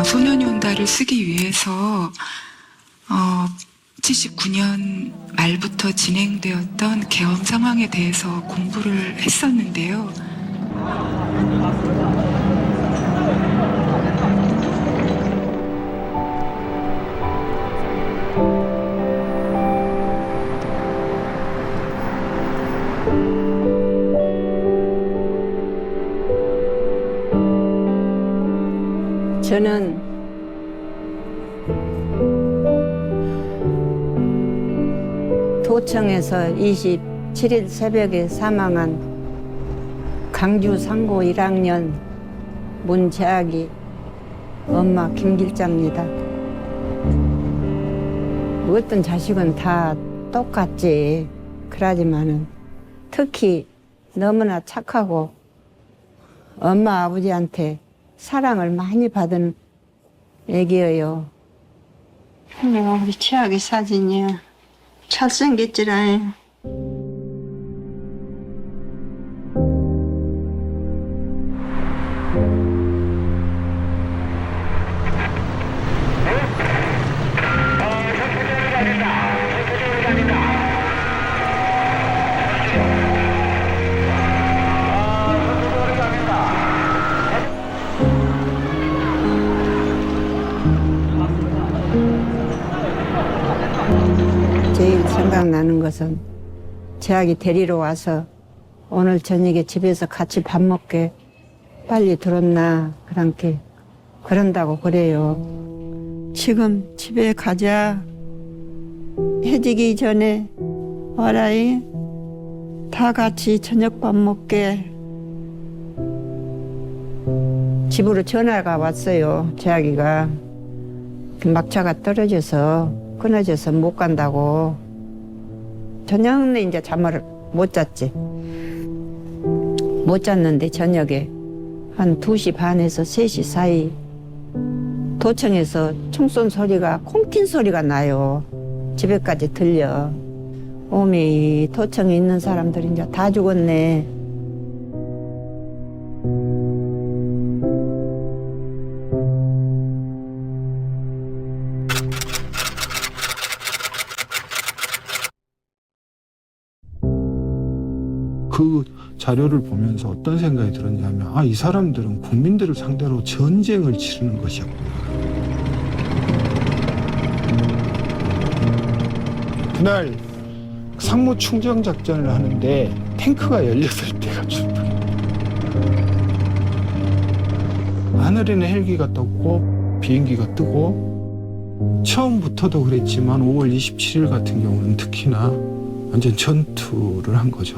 소년이 온다를 쓰기 위해서 79년 말부터 진행되었던 계엄 상황에 대해서 공부를 했었는데요. 저는 도청에서 27일 새벽에 사망한 강주 상고 1학년 문재학이 엄마 김길자입니다. 어떤 자식은 다 똑같지. 그러지만은 특히 너무나 착하고 엄마 아버지한테 사랑을 많이 받은 애기예요. 내가 우리 최악의 사진이야. 잘생겼지라. 제일 생각나는 것은 재학이 데리러 와서 오늘 저녁에 집에서 같이 밥 먹게 빨리 들었나 그렇게 그런다고 그래요. 지금 집에 가자. 해지기 전에 와라이. 다 같이 저녁밥 먹게. 집으로 전화가 왔어요. 재학이가 막차가 떨어져서 끊어져서 못 간다고. 저녁에 이제 잠을 못 잤지. 못 잤는데 저녁에 한 2시 반에서 3시 사이 도청에서 총쏜 소리가 콩튄 소리가 나요. 집에까지 들려. 오미 도청에 있는 사람들이 이제 다 죽었네. 그 자료를 보면서 어떤 생각이 들었냐면 이 사람들은 국민들을 상대로 전쟁을 치르는 것이었구나. 그날 상무 충정 작전을 하는데 탱크가 18대가 출발. 하늘에는 헬기가 떴고 비행기가 뜨고 처음부터도 그랬지만 5월 27일 같은 경우는 특히나 완전 전투를 한 거죠.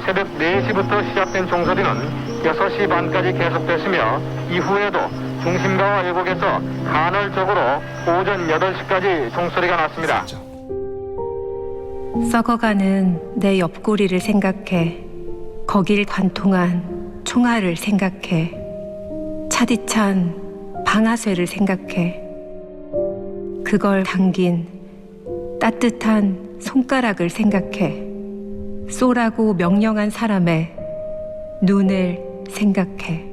새벽 4시부터 시작된 종소리는 6시 반까지 계속됐으며 이후에도 중심가와 일곡에서 간헐적으로 오전 8시까지 종소리가 났습니다. 썩어가는 내 옆구리를 생각해. 거길 관통한 총알을 생각해. 차디찬 방아쇠를 생각해. 그걸 당긴 따뜻한 손가락을 생각해. 쏘라고 명령한 사람의 눈을 생각해.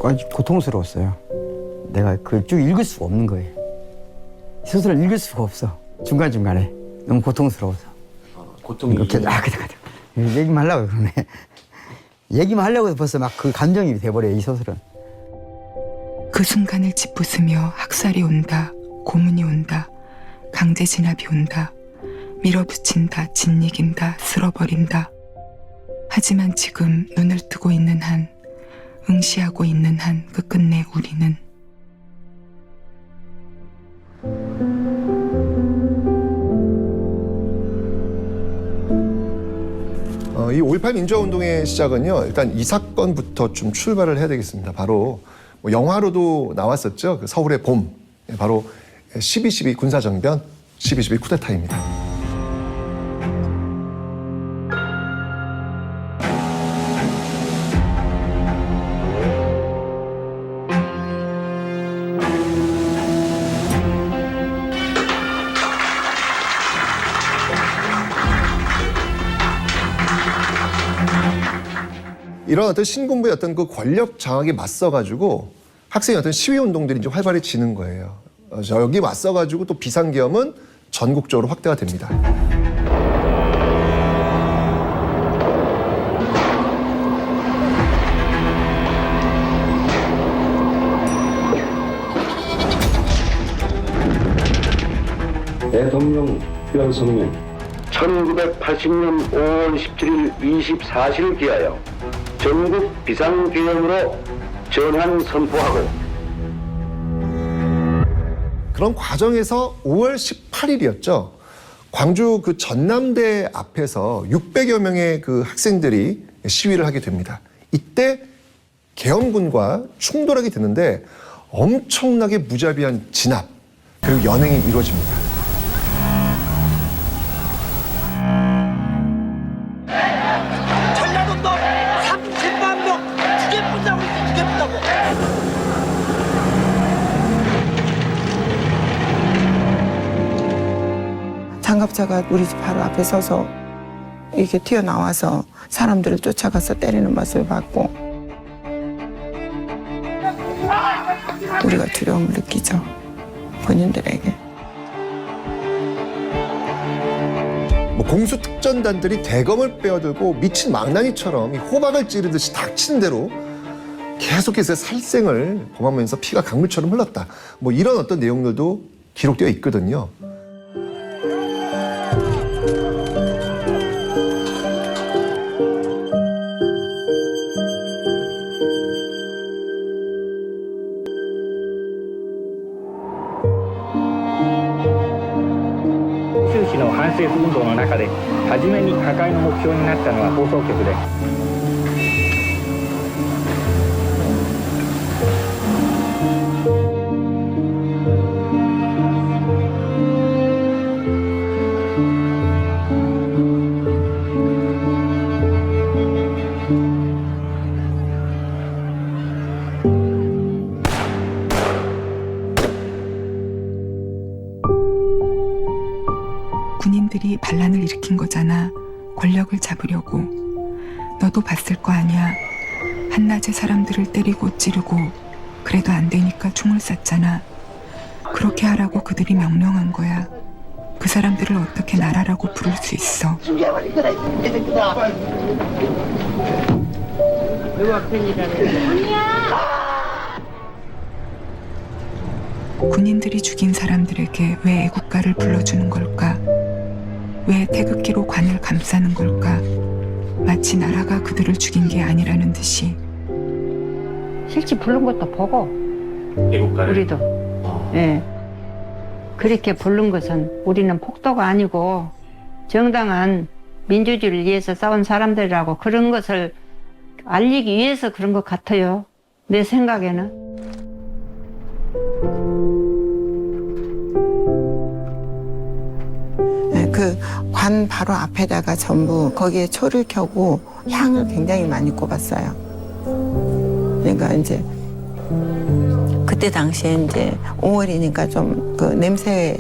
아주 고통스러웠어요. 내가 그걸 쭉 읽을 수가 없는 거예요. 소설을 읽을 수가 없어. 중간중간에. 너무 고통스러워서. 고통이 이렇게 그래. 얘기만 하려고 그러네. 얘기만 하려고 해서 벌써 막 그 감정이 돼버려요, 이 소설은. 그 순간을 짚부수며 학살이 온다. 고문이 온다. 강제 진압이 온다. 밀어붙인다. 짓이긴다. 쓸어버린다. 하지만 지금 눈을 뜨고 있는 한, 응시하고 있는 한 끝끝내 우리는 이 5.18 민주화운동의 시작은요, 일단 이 사건부터 좀 출발을 해야 되겠습니다. 바로 영화로도 나왔었죠. 그 서울의 봄. 바로 12.12 군사정변, 12.12 쿠데타입니다. 이런 어떤 신군부의 어떤 그 권력 장악에 맞서가지고 학생의 어떤 시위 운동들이 이제 활발해지는 거예요. 여기 맞서가지고 또 비상계엄은 전국적으로 확대가 됩니다. 대통령 연성님 1980년 5월 17일 24시를 기하여 전국 비상계엄으로 전환 선포하고 그런 과정에서 5월 18일이었죠. 광주 그 전남대 앞에서 600여 명의 그 학생들이 시위를 하게 됩니다. 이때 계엄군과 충돌하게 되는데 엄청나게 무자비한 진압 그리고 연행이 이루어집니다. 전라도도 30만 명 죽여본다고 죽여본다고. 장갑차가 우리 집 바로 앞에 서서 이렇게 튀어나와서 사람들을 쫓아가서 때리는 모습을 봤고 우리가 두려움을 느끼죠. 본인들에게. 공수 특전단들이 대검을 빼어들고 미친 망나니처럼 이 호박을 찌르듯이 닥친 대로 계속해서 살생을 범하면서 피가 강물처럼 흘렀다. 뭐 이런 어떤 내용들도 기록되어 있거든요.習氏の反政府運動の中で初めに破壊の目標になったのは放送局で군인들이 반란을 일으킨 거잖아. 권력을 잡으려고. 너도 봤을 거 아니야. 한낮에 사람들을 때리고 찌르고 그래도 안 되니까 총을 쐈잖아. 그렇게 하라고 그들이 명령한 거야. 그 사람들을 어떻게 나라라고 부를 수 있어. 군인들이 죽인 사람들에게 왜 애국가를 불러주는 걸까? 왜 태극기로 관을 감싸는 걸까? 마치 나라가 그들을 죽인 게 아니라는 듯이. 실제 부른 것도 보고 우리도 예. 그렇게 부른 것은 우리는 폭도가 아니고 정당한 민주주의를 위해서 싸운 사람들이라고 그런 것을 알리기 위해서 그런 것 같아요. 내 생각에는. 그 관 바로 앞에다가 전부 거기에 초를 켜고 향을 굉장히 많이 꼽았어요. 그러니까 이제 그때 당시에 이제 5월이니까 좀 그 냄새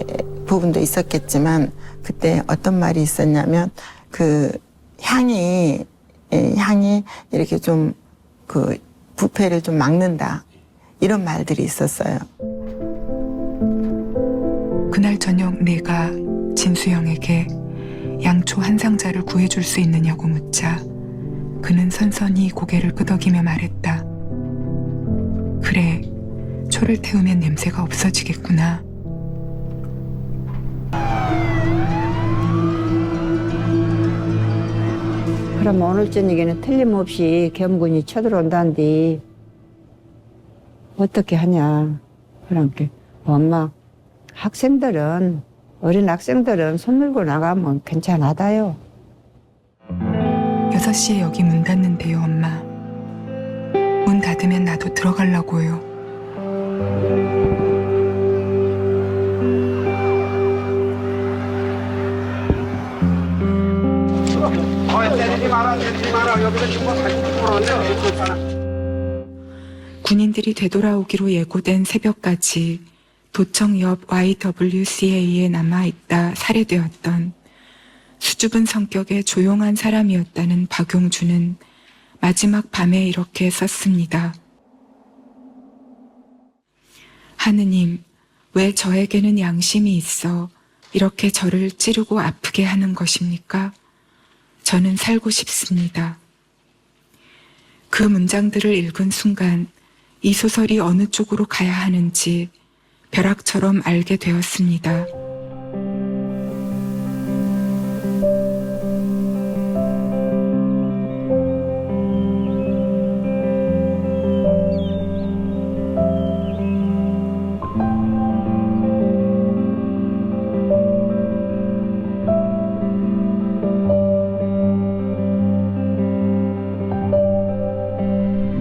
부분도 있었겠지만 그때 어떤 말이 있었냐면 그 향이 이렇게 좀 그 부패를 좀 막는다 이런 말들이 있었어요. 그날 저녁 내가 진수영에게 양초 한 상자를 구해줄 수 있느냐고 묻자 그는 선선히 고개를 끄덕이며 말했다. 그래, 초를 태우면 냄새가 없어지겠구나. 그럼 오늘 저녁에는 틀림없이 계엄군이 쳐들어온다는데 어떻게 하냐. 그러니까 엄마 어린 학생들은 손 들고 나가면 괜찮아다요. 6시에 여기 문 닫는데요, 엄마. 문 닫으면 나도 들어가려고요. 군인들이 되돌아오기로 예고된 새벽까지 도청 옆 YWCA에 남아있다 살해되었던 수줍은 성격의 조용한 사람이었다는 박용주는 마지막 밤에 이렇게 썼습니다. 하느님, 왜 저에게는 양심이 있어 이렇게 저를 찌르고 아프게 하는 것입니까? 저는 살고 싶습니다. 그 문장들을 읽은 순간 이 소설이 어느 쪽으로 가야 하는지 벼락처럼 알게 되었습니다.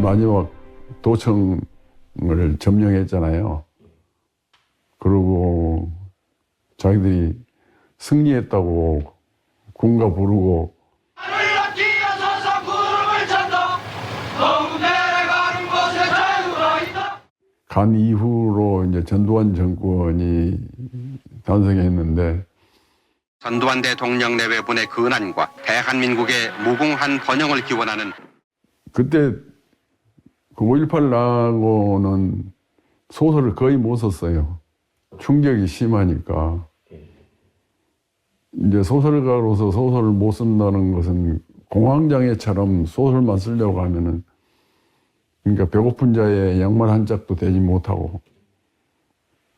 마지막 도청을 점령했잖아요. 그리고 자기들이 승리했다고 군가 부르고 간 이후로 이제 전두환 정권이 탄생했는데 전두환 대통령 내외분의 근한과 대한민국의 무궁한 번영을 기원하는 그때 그 5.18 나고는 소설을 거의 못 썼어요. 충격이 심하니까. 이제 소설가로서 소설을 못 쓴다는 것은 공황장애처럼 소설만 쓰려고 하면은 그러니까 배고픈 자의 양말 한 짝도 되지 못하고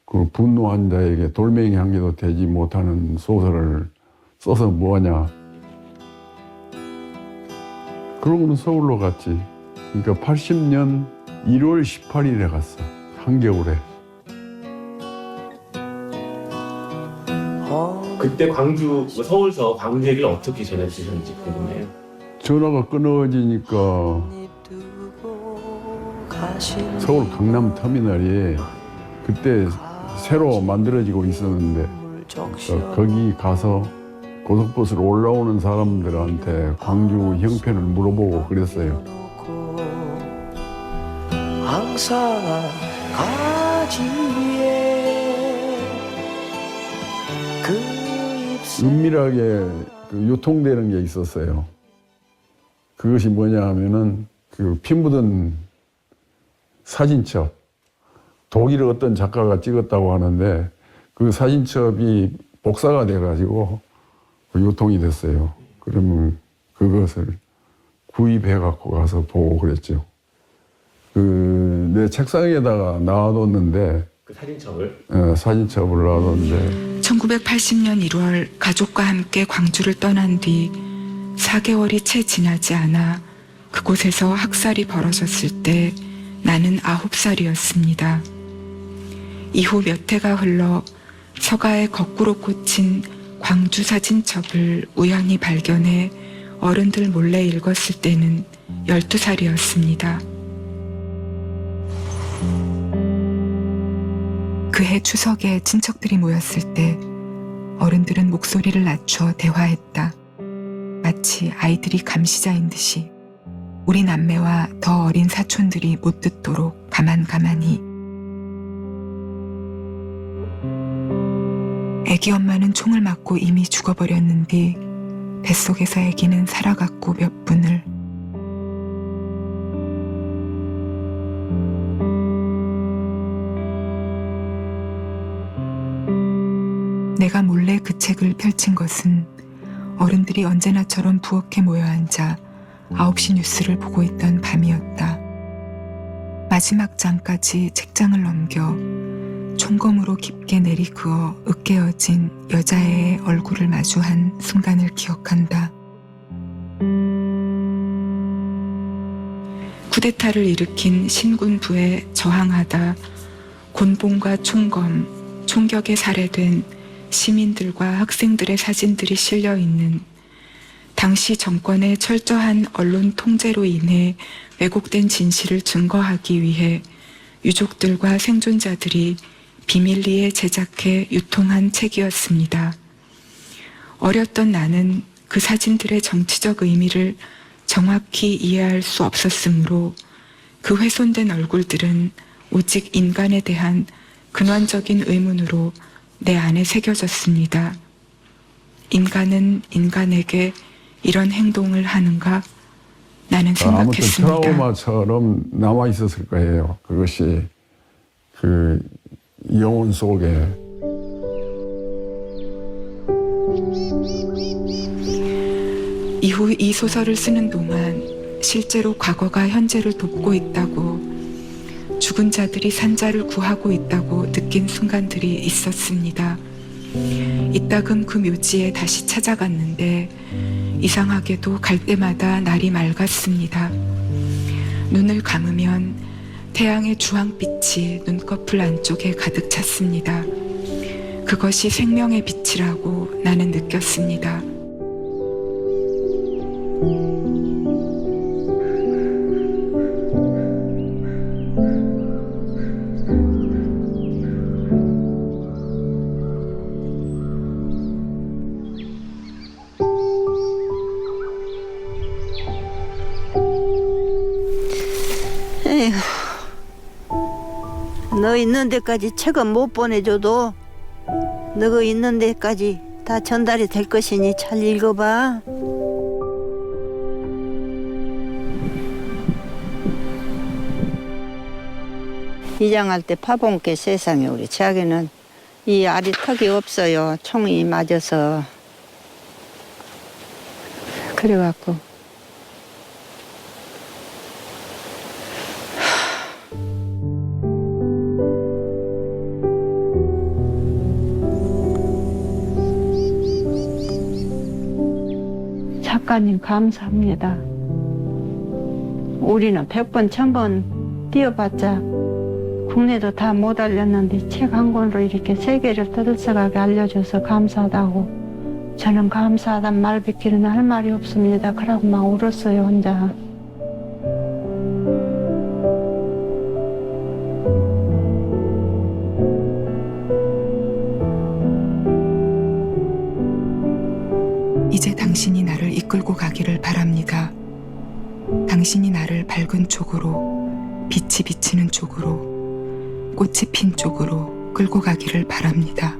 그 분노한 자에게 돌멩이 한 개도 되지 못하는 소설을 써서 뭐하냐. 그러고는 서울로 갔지. 그러니까 80년 1월 18일에 갔어. 한겨울에. 그때 광주, 서울서 광주 얘기를 어떻게 전해주셨는지 궁금해요. 전화가 끊어지니까 서울 강남 터미널이 그때 새로 만들어지고 있었는데 거기 가서 고속버스로 올라오는 사람들한테 광주 형편을 물어보고 그랬어요. 항상 가지에 그 은밀하게 그 유통되는 게 있었어요. 그것이 뭐냐 하면은 그 피 묻은 사진첩. 독일의 어떤 작가가 찍었다고 하는데 그 사진첩이 복사가 돼가지고 유통이 됐어요. 그러면 그것을 구입해 갖고 가서 보고 그랬죠. 내 책상에다가 놔뒀는데 그 사진첩을? 사진첩을 놔뒀는데 1980년 1월 가족과 함께 광주를 떠난 뒤 4개월이 채 지나지 않아 그곳에서 학살이 벌어졌을 때 나는 9살이었습니다. 이후 몇 해가 흘러 서가에 거꾸로 꽂힌 광주 사진첩을 우연히 발견해 어른들 몰래 읽었을 때는 12살이었습니다. 그해 추석에 친척들이 모였을 때 어른들은 목소리를 낮춰 대화했다. 마치 아이들이 감시자인 듯이 우리 남매와 더 어린 사촌들이 못 듣도록 가만히. 애기 엄마는 총을 맞고 이미 죽어버렸는데 뱃속에서 애기는 살아갔고 몇 분을. 내가 몰래 그 책을 펼친 것은 어른들이 언제나처럼 부엌에 모여 앉아 9시 뉴스를 보고 있던 밤이었다. 마지막 장까지 책장을 넘겨 총검으로 깊게 내리그어 으깨어진 여자애의 얼굴을 마주한 순간을 기억한다. 쿠데타를 일으킨 신군부에 저항하다 곤봉과 총검, 총격에 살해된 시민들과 학생들의 사진들이 실려있는 당시 정권의 철저한 언론 통제로 인해 왜곡된 진실을 증거하기 위해 유족들과 생존자들이 비밀리에 제작해 유통한 책이었습니다. 어렸던 나는 그 사진들의 정치적 의미를 정확히 이해할 수 없었으므로 그 훼손된 얼굴들은 오직 인간에 대한 근원적인 의문으로 내 안에 새겨졌습니다. 인간은 인간에게 이런 행동을 하는가? 나는 아무튼 생각했습니다. 트라우마처럼 남아 있었을 거예요. 그것이 그 영혼 속에. 이후 이 소설을 쓰는 동안 실제로 과거가 현재를 돕고 있다고, 죽은 자들이 산자를 구하고 있다고 느낀 순간들이 있었습니다. 이따금 그 묘지에 다시 찾아갔는데 이상하게도 갈 때마다 날이 맑았습니다. 눈을 감으면 태양의 주황빛이 눈꺼풀 안쪽에 가득 찼습니다. 그것이 생명의 빛이라고 나는 느꼈습니다. 에휴, 너 있는 데까지 책은 못 보내줘도 너가 있는 데까지 다 전달이 될 것이니 잘 읽어봐. 이장할 때 파본께 세상에 우리 제학에는 이 알이 턱이 없어요. 총이 맞아서. 그래갖고 작가님 감사합니다. 우리는 100번 1000번 뛰어봤자 국내도 다 못 알렸는데 책 한 권으로 이렇게 세계를 떠들썩하게 알려줘서 감사하다고, 저는 감사하단 말밖에는 할 말이 없습니다. 그러고 막 울었어요, 혼자. 이제 당신이 나를 이끌고 가기를 바랍니다. 당신이 나를 밝은 쪽으로, 빛이 비치는 쪽으로, 꽃이 핀 쪽으로 끌고 가기를 바랍니다.